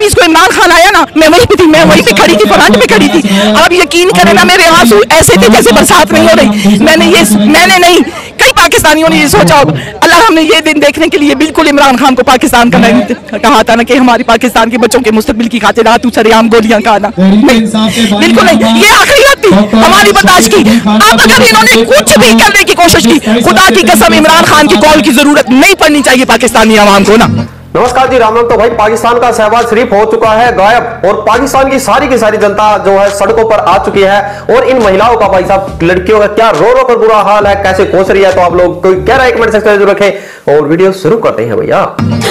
20 को इमरान खान आया ना, मैं वहीं पे थी, मैं वहीं पे खड़ी थी, फ्रंट पे खड़ी थी। आप यकीन करें ना, मेरे आंसू ऐसे थे जैसे बरसात नहीं हो रही। मैंने नहीं, कई पाकिस्तानियों ने ये सोचा होगा। अल्लाह, हमने ये दिन देखने के लिए बिल्कुल इमरान खान को पाकिस्तान का नहीं कहा था ना, कि हमारी पाकिस्तान के बच्चों के मुस्तकबिल की खातिर रातों सरेआम गोलियां खाना, बिल्कुल नहीं। ये आखिरियत थी हमारी बर्दाश्त की। अब अगर इन्होंने कुछ भी करने की कोशिश की, खुदा की कसम इमरान खान की कॉल की जरूरत नहीं पड़नी चाहिए पाकिस्तानी आवाम को ना। नमस्कार जी, राम राम। तो भाई, पाकिस्तान का शहबाज शरीफ हो चुका है गायब और पाकिस्तान की सारी जनता जो है सड़कों पर आ चुकी है। और इन महिलाओं का भाई साहब, लड़कियों का क्या रो रो कर बुरा हाल है, कैसे कोस रही है। तो आप लोग कोई कह रहा है कमेंट सेक्शन में जरूर रखें और वीडियो शुरू करते हैं भैया।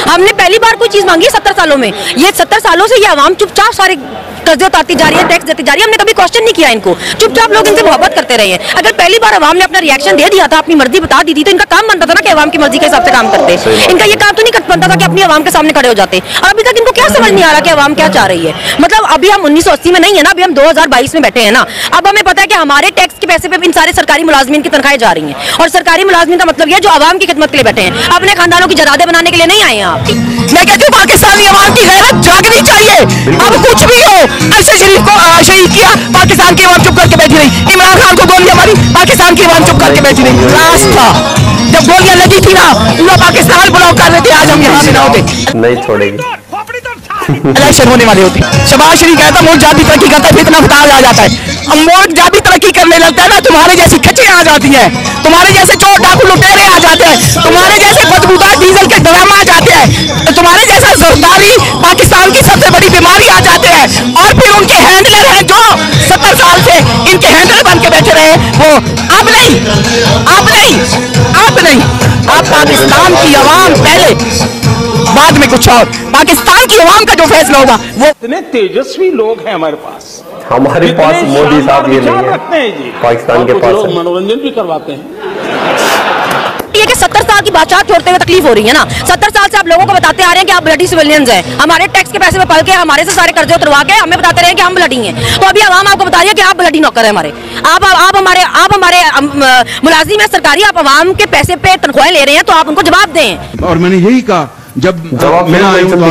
हमने पहली बार कोई चीज मांगी 70 सालों में। ये 70 सालों से ये आवाम चुपचाप सारे कर्जे उतारती जा रही है, टैक्स देती जा रही है। हमने कभी क्वेश्चन नहीं किया इनको, चुपचाप लोग इनसे मोहब्बत करते रहे हैं। अगर पहली बार आवाम ने अपना रिएक्शन दे दिया था, अपनी मर्जी बता दी थी, तो इनका काम बनता था ना कि आवाम की मर्जी के हिसाब से काम करते। इनका ये काम तो नहीं बनता था कि अपनी आवाम के सामने खड़े हो जाते। और अभी तक इनको क्या समझ नहीं आ रहा कि आवाम क्या चाह रही है। मतलब अभी हम 1980 में नहीं है ना, अभी हम 2022 में बैठे हैं ना। अब हमें पता है कि हमारे टैक्स के पैसे पे इन सारे सरकारी मुलाजमीन की तनख्वाहें जा रही हैं। और सरकारी मुलाजमीन का मतलब ये जो आवाम की खिदमत के लिए बैठे हैं, अपने खानदानों की जरादे बनाने के लिए नहीं आए हैं आप। मैं कहती हूँ पाकिस्तानी आवाम की गैरत जागनी चाहिए। अब कुछ भी हो, अरशद शरीफ को शहीद किया, पाकिस्तान की आवाम चुप करके बैठी रही। इमरान खान को गोलियां मारी, पाकिस्तान की आवाम चुप करके बैठी रही। लास्ट था जब गोलियां लगी थी ना, पूरा पाकिस्तान ब्लॉक कर रहे थे। आज हम यहाँ से ना होते, नहीं छोड़ेगी। इलेक्शन होने वाले होते। शहबाज शरीफ कहता मुल्क जब भी तरक्की करता है फिर इतना फताल आ जाता है। अब मुल्क जब भी तरक्की करने लगता है ना, तुम्हारे जैसी खच्चे आ जाती हैं, तुम्हारे जैसे चोर डाकू लुटेरे आ जाते हैं, तुम्हारे जैसे बदबूदार डीजल के ड्राम आ जाते हैं, तुम्हारे जैसा जरदारी पाकिस्तान की सबसे बड़ी बीमारी आ जाते हैं। और फिर उनके हैंडलर हैं जो 70 साल से इनके हैंडलर बन के बैठे रहे, वो अब नहीं, अब पाकिस्तान की आवाम पहले, बाद में कुछ और। पाकिस्तान की आवाम का जो फैसला होगा वो। इतने तेजस्वी लोग हैं हमारे पास मोदी साहब ये नहीं है, पाकिस्तान के पास मनोरंजन भी करवाते हैं। ये कि 70 साल की बादशाह छोड़ते हुए तकलीफ हो रही है ना। 70 साल से आप लोगों को बताते आ रहे हैं कि आप ब्लडी सिविलियंस हैं, हमारे टैक्स के पैसे में पल के हमारे से सारे कर्जे उतरवा के हमें बताते रहे कि हम ब्लडी हैं। तो अभी आवाम आपको बता रही है कि आप ब्लडी नौकर हैं हमारे। आप हमारे मुलाजिम हैं सरकारी, आप आवाम के पैसे पे तनख्वाहें ले रहे हैं, तो आप उनको जवाब दें। और मैंने यही कहा जब मैं आया हूँ, तो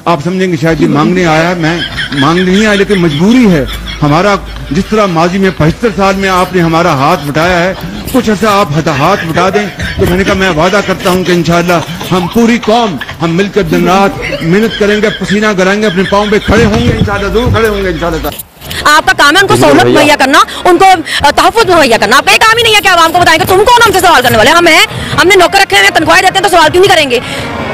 आप समझेंगे शायद ये मांगने आया है। मैं मांगने नहीं आया, लेकिन मजबूरी है हमारा। जिस तरह माजी में 75 साल में आपने हमारा हाथ बटाया है, कुछ ऐसा आप हाथ बटा दें। तो मैंने कहा मैं वादा करता हूं कि इंशाअल्लाह हम पूरी कौम हम मिलकर दिन रात मेहनत करेंगे, पसीना गराएंगे, अपने पाँव पे खड़े होंगे इंशाअल्लाह, जरूर खड़े होंगे इंशाअल्लाह। आपका काम है उनको सहूलत मुहैया करना, उनको तहफ़्फ़ुज़ मुहैया करना। आपका काम ही नहीं है कि आवाम को बताएंगे तुम कौन हमसे सवाल करने वाले। हमने नौकर रखे हैं, तनख्वाह देते हैं, तो सवाल क्यों नहीं करेंगे।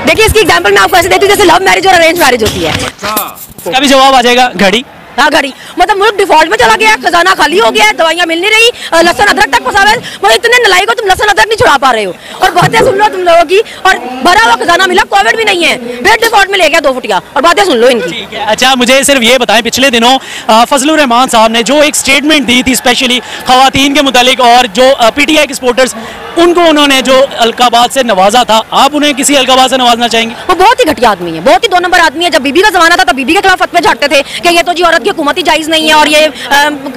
देखिए इसकी एग्जांपल मैं आपको ऐसे देती हूँ जैसे लव मैरिज और अरेंज मैरिज होती है। इसका भी जवाब आ जाएगा घड़ी। हाँ घड़ी, मतलब मुल्क डिफॉल्ट में चला गया, खजाना खाली हो गया है, दवाइयां मिल नहीं रही, लहसुन अदरक तक फंसा है। मतलब इतने नलायक हो तुम, लहसुन अदरक नहीं छुड़ा पा रहे हो। और बातें सुन लो तुम लोगों की, और भरा हुआ खजाना मिला, कोविड भी नहीं है, बेड डिफॉल्ट में ले गया 2 फुटिया, और बातें सुन लो इनकी। अच्छा मुझे सिर्फ ये बताएं, पिछले दिनों फजलुर रहमान साहब ने जो एक स्टेटमेंट दी थी स्पेशली खवातीन के मुतालिक, और जो PTI के सपोर्टर्स, उनको उन्होंने जो अलकाबाद से नवाजा था, आप उन्हें किसी अलकाबाद से नवाजना चाहेंगे? वो बहुत ही घटिया आदमी है, बहुत ही 2 नंबर आदमी है। जब बीबी का जमाना था तब बीबी के खिलाफ फतवे झाड़ते थे कि ये तो जी औरत की हुकूमत ही जायज नहीं है और ये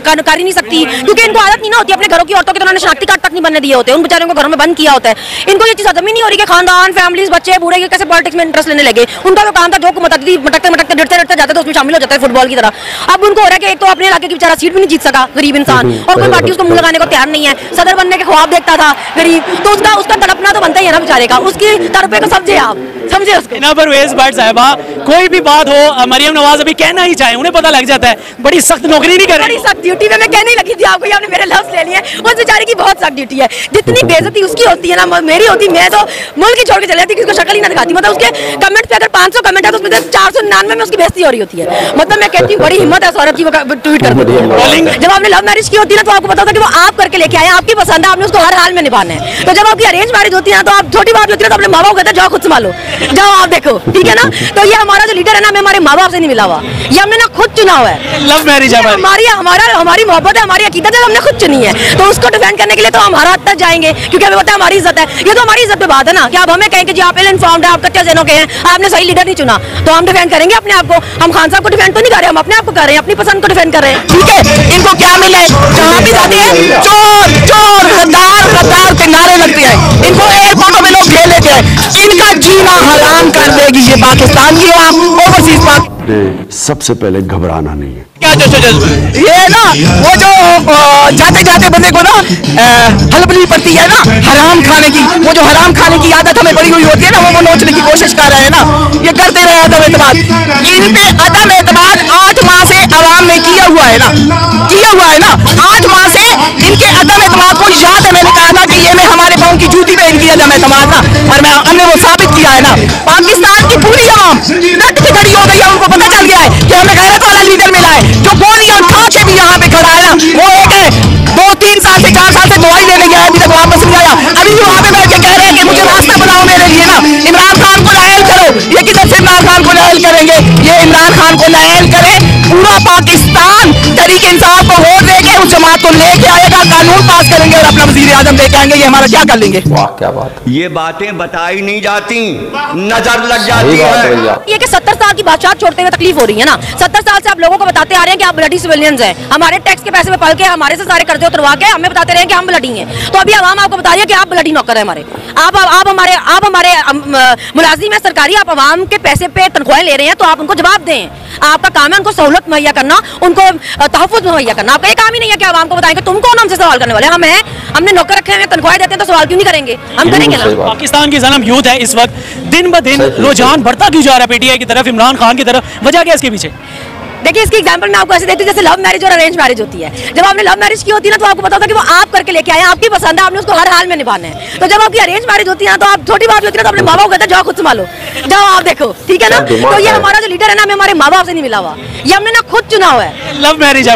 कर ही नहीं सकती, क्योंकि इनको आदत नहीं ना होती अपने घरों की औरतों के। तो उन्होंने शनाख्ती कार्ड तक नहीं बनने दिए होते, उन बेचारों को घरों में बंद किया होता है। इनको ये चीज हजम ही नहीं हो रही कि खानदान, फैमिलीज, बच्चे, बूढ़े के कैसे पॉलिटिक्स में इंटरेस्ट लेने लगे। उनका तो काम था जो मटकते डरते जाते थे उसमें शामिल हो जाता है फुटबॉल की तरह। अब उनको हो रहा है कि एक तो अपने इलाके की बेचारा सीट भी नहीं जीत सका गरीब इंसान, और कोई पार्टी उसको मुंह लगाने को तैयार नहीं है। सदर बनने के ख्वाब देखता था गरीब, तो उसका तड़पना तो बनता ही है ना बेचारे का। उसकी तड़पे को समझे आप, समझे उसको। ना परवेज भट्ट साहिबा, कोई भी बात हो, मरियम नवाज अभी कहना ही चाहे, उन्हें पता लग जाता है, बड़ी सख्त नौकरी नहीं कर रही। बड़ी सख्त ड्यूटी में मैं कहने लगी थी आपको, आपने मेरे लफ्ज ले लिए। उस बेचारे की बहुत सख्त ड्यूटी है, जितनी बेइज्जती उसकी होती है ना मेरी होती, मैं तो मुल्क ही छोड़ के चले जाती, किसी को शक्ल ही ना दिखाती। मतलब उसके कमेंट पे अगर 500 कमेंट है तो उसमें 499 में उसकी बेइज्जती हो रही होती है। मतलब मैं कहती हूँ बड़ी हिम्मत है औरत की, वो ट्वीट कर देती है। जब आपने लव मैरिज की होती है ना, तो आपको पता होता है कि वो आप करके लेके आए, आपकी पसंद है, आपने उसको हर हाल में निभाना है। तो जब आपकी अरेंज मैरिज होती है ना, तो आप छोटी बात होती है तो अपने माँ बाप कहते हैं जाओ खुद संभालो, जाओ आप देखो, ठीक है ना। तो ये हमारा जो लीडर है ना, हमें हमारे माँ बाप से नहीं मिला हुआ, ये हमने ना खुद चुना हुआ है। लव मैरिज हमारी मोहब्बत है, हमारी अकीदत है, हमने खुद चुनी है। तो उसको डिफेंड करने के लिए तो हम हर हद तक जाएंगे, क्योंकि हमें पता है हमारी इज्जत है। ये तो हमारी इज्जत पे बात है ना, कि आप हमें कहें कि जी आप इल इन्फॉर्म्ड है, आप कच्चे ज़हनों के हैं, आपने सही लीडर नहीं चुना, तो हम डिफेंड करेंगे अपने आप को। हम खान साहब को डिफेंड तो नहीं कर रहे, हम अपने आप को कर रहे हैं, अपनी पसंद को डिफेंड कर रहे हैं, ठीक है। इनको क्या मिले, जहाँ भी जाते हैं चोर चोर, गद्दार गद्दार के नारे लगते हैं। इनको एयरपोर्टों में लोग घेर लेते है, इनका जीना हराम कर देगी ये पाकिस्तान की आवाम, ओवरसीज सबसे पहले घबराना नहीं है। ये ना वो जो जाते जाते बंदे को ना हलबली पड़ती है ना हराम खाने की, वो जो हराम खाने की आदत हमें पड़ी हुई होती है ना, वो नोचने की कोशिश कर रहे हैं ना, ये करते रहे अदम एतमाद। इन पे अदम एतमाद 8 माह से आवाम ने किया हुआ है ना 8 माह से इनके अदम एतमाद को याद है, मैंने कहा था कि ये में हमारे पाँव की जूती पे इनकी अदम एतमाद ना, और हमने वो साबित किया है ना। पाकिस्तान की पूरी आवाम डट के खड़ी हो गई है, उनको पता चल गया है कि हमें गैरत वाला लीडर मिला है, जो गोलियां खा के भी यहाँ पे खड़ा है ना। वो एक है 2-3 साल से 4 साल से दवाई लेने गया है, अभी तक वापस नहीं आया, अभी भी वहाँ पे बैठ के कह रहे हैं कि मुझे रास्ता बनाओ मेरे लिए ना, इमरान खान को नायल करो। ये किधर से इमरान खान को नायल करेंगे? ये इमरान खान को नायल करे पूरा पाकिस्तान तहरीक इंसाफ को वोट देके उस जमात को लेके आएगा, कानून पास करेंगे और अपना वजीर आजम लेके आएंगे। ये हमारा क्या कर लेंगे? वाह क्या बात, ये बातें बताई नहीं जाती, नजर लग जाती है। ये कि 70 साल की बादशाह छोड़ते हुए तकलीफ हो रही है ना। 70 साल से आप लोगों को बताते आ रहे हैं कि आप ब्लडी सिविलियंस हैं, हमारे टैक्स के पैसे में पल के हमारे से सारे कर्जे उतरवा के हमें बताते रहे हैं कि हम ब्लडी हैं। तो अभी आवाम आपको बता रही है कि आप ब्लडी नौकर हैं हमारे। आप हमारे मुलाजिम हैं सरकारी, आप आवाम के पैसे पे तनख्वाहें ले रहे हैं, तो आप उनको जवाब दें। आपका काम है उनको सहूलत मुहैया करना, उनको तहफ़्फ़ुज़ मुहैया करना। आपका ये काम ही नहीं है कि आवाम को बताएंगे तुम कौन हमसे सवाल करने वाले? हम हैं, हमने नौकर रखे हैं, तनख्वाहें देते हैं, तो सवाल क्यों नहीं करेंगे? हम करेंगे ना। पाकिस्तान की जन्म यूथ है इस वक्त, दिन ब दिन रुझान बढ़ता क्यों जा रहा है पीटीआई की तरफ, इमरान खान की तरफ, वजह क्या है इसके पीछे? देखिए इसकी एग्जांपल मैं आपको ऐसे देती हूँ जैसे लव मैरिज और अरेंज मैरिज होती है। जब आपने लव मैरिज की होती है ना, तो आपको पता होता है कि वो आप करके लेके आए, आपकी पसंद है, आपने उसको हर हाल में निभाना है। तो जब आपकी अरेंज मैरिज होती है ना, तो आप छोटी बात होती है, तो अपने माँ बाप को कहते हैं जाओ खुद संभालो, जाओ आप देखो, ठीक है ना। तो ये हमारा जो लीडर है ना, हमें हमारे माँ बाप से नहीं मिला हुआ, ये हमने ना खुद चुना हुआ है। लव मैरिज है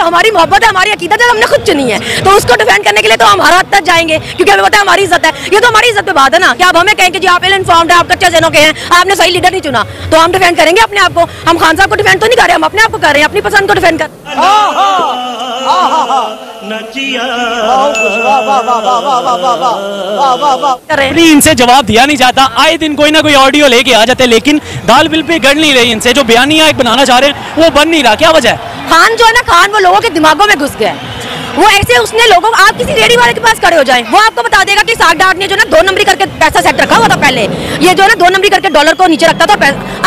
हमारी मोहब्बत है, हमारी अकीदत है, हमने खुद चुनी है। तो उसको डिफेंड करने के लिए तो हम हर हद तक जाएंगे, क्योंकि हमें पता है हमारी इज्जत है। ये तो हमारी इज्जत पे बात है ना, कि आप हमें कहें कि जी आप इल इन्फॉर्म्ड है, आप कच्चे ज़हनों के हैं, आपने सही लीडर नहीं चुना, तो हम डिफेंड करेंगे अपने आप को। हम खान साहब को डिफेंड तो नहीं कर रहे, हम अपने आप को कर रहे हैं, अपनी पसंद को डिफेंड कर। इनसे जवाब दिया नहीं जाता, आए दिन कोई ना कोई ऑडियो लेके आ जाते, लेकिन दाल बिल पे गढ़ नहीं रही इनसे। जो बयानिया एक बनाना चाह रहे हैं वो बन नहीं रहा, क्या वजह है? खान जो है ना, खान वो लोगों के दिमागों में घुस गया है। वो ऐसे उसने लोगों, आप किसी रेडी वाले के पास खड़े हो जाएं, वो आपको बता देगा कि सागडाट ने जो ना 2 नंबरी करके पैसा सेट रखा हुआ था पहले, ये जो है ना 2 नंबरी करके डॉलर को नीचे रखता था।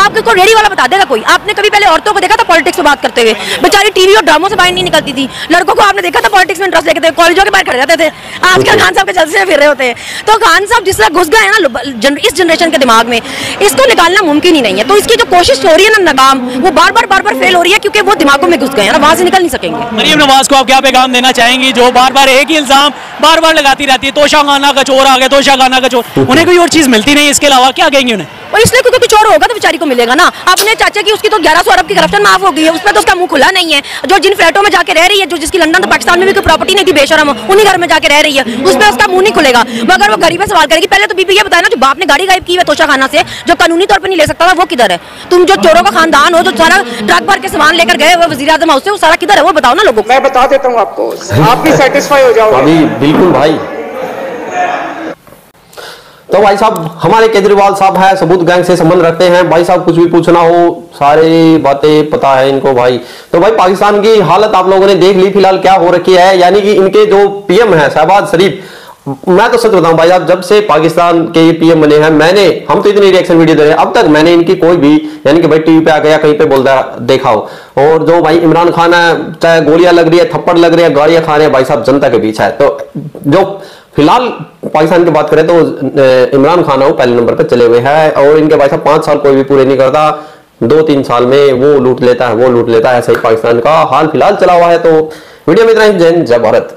आपको रेडी वाला बता देगा कोई। आपने कभी पहले औरतों को देखा था पॉलिटिक्स में बात करते हुए? बेचारी टीवी और ड्रामों से बाहर नहीं निकलती थी। लड़कों को आपने देखा था पॉलिटिक्स में इंटरेस्ट लेके थे, कॉलेजों के बाहर खड़े रहते थे। आजकल खान साहब के जलसे में फिर रहे होते हैं। तो खान साहब जिस तरह घुस गए हैं ना इस जनरेशन के दिमाग में, इसको निकालना मुमकिन ही नहीं है। तो इसकी जो कोशिश हो रही है ना नाकाम, वो बार बार फेल हो रही है, क्योंकि वो दिमागों में घुस गए हैं ना, वहां से निकल नहीं सकेंगे। मरियम नवाज को आप क्या पैगाम देना चाहेंगी, जो बार एक ही इल्जाम बार लगाती रहती है, तोशा खाना का चोर आ गया, तोशा खाना का चोर, उन्हें कोई और चीज मिलती नहीं, इसके अलावा क्या कहेंगे उन्हें? और इसलिए क्योंकि कुछ और होगा तो बेचारी को मिलेगा ना। अपने चाचा की उसकी तो 1100 अरब की करप्शन माफ हो गई है, उसमें तो उसका मुंह खुला नहीं है। जो जिन फ्लैटों में जाके रह रही है, जो जिसकी लंदन तो पाकिस्तान में भी कोई प्रॉपर्टी नहीं थी, बेशरम उन्हीं घर में जाके रह रही है, उसमें उसका मुंह नहीं खुलेगा। मगर वो गरीब सवाल करेगी। पहले तो बीबी ये बताया ना, जो बाप ने गाड़ी गायब की है तोशा खाना से, जो कानूनी तौर पर नहीं ले सकता था, वो किधर है? तुम जो चोरों का खानदान हो, जो सारा ट्रक भर के सामान लेकर गए वो वजीर आजम हाउस से, वो सारा किधर है? वो बताओ ना लोगों को। मैं बता देता हूँ आपको, आप भी सेटिस्फाई हो जाओगे। बिल्कुल भाई। तो भाई साहब हमारे केजरीवाल साहब है, सबूत गैंग से संबंध रखते हैं। भाई साहब कुछ भी पूछना हो, सारी बातें पता है इनको भाई। तो भाई पाकिस्तान की हालत आप लोगों ने देख ली फिलहाल क्या हो रखी है। यानी कि इनके जो पीएम है शहबाज शरीफ, मैं तो सच बताऊं भाई साहब, जब से पाकिस्तान के पीएम बने हैं, हम तो इतनी रिएक्शन वीडियो दे रहे हैं, अब तक मैंने इनकी कोई भी यानी कि भाई टीवी पे आ गया कहीं पे बोलता देखा हो। और जो भाई इमरान खान है, चाहे गोलियां लग रही है, थप्पड़ लग रही है, गाड़ियां खा रहे हैं, भाई साहब जनता के बीच है। तो जो फिलहाल पाकिस्तान की बात करें तो इमरान खान वो पहले नंबर पर चले हुए हैं। और इनके भाई साहब 5 साल कोई भी पूरे नहीं करता, 2-3 साल में वो लूट लेता है, ऐसा ही पाकिस्तान का हाल फिलहाल चला हुआ है। तो वीडियो में इतना ही। जय हिंद, जय भारत।